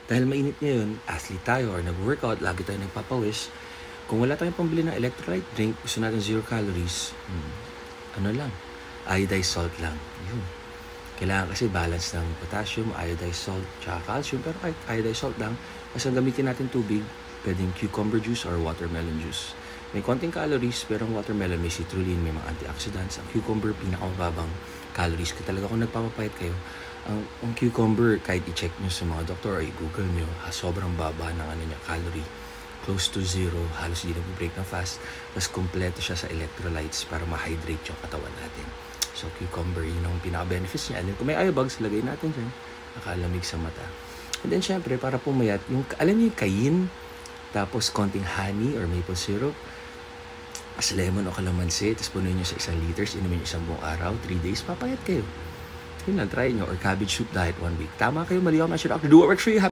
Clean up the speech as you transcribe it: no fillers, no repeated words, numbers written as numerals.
Dahil mainit ngayon, athlete tayo or nag-workout, lagi tayo nagpapawis. Kung wala tayong pambili ng electrolyte drink, gusto natin 0 calories, ano lang, iodized salt lang. Yun. Kailangan kasi balance ng potassium, iodized salt, tsaka calcium. Pero kahit iodized salt lang, kasi ang gamitin natin tubig, pwedeng cucumber juice or watermelon juice. May konting calories, pero ang watermelon may citrulline, may mga antioxidants. Ang cucumber, pinakamababang calories. Kaya talaga kung nagpapapayat kayo, ang cucumber, kahit i-check nyo sa mga doktor or i-google nyo, sobrang baba ng calorie. Close to 0, halos di nag-break ng fast. Tapos kompleto siya sa electrolytes para ma-hydrate yung katawan natin. So, cucumber, yun ang pinaka-benefits niya. And then, kung may eyebags, lagay natin dyan. Nakalamig sa mata. And then, syempre, para pumayat, alam niyo yung kayin, tapos konting honey or maple syrup, as lemon o kalamansi, tapos punuin nyo sa 1 liters, inumin nyo 1 buong araw, 3 days, papayat kayo. Yun lang, try nyo. Or cabbage soup diet 1 week. Tama kayo, mali ako, do what works for you.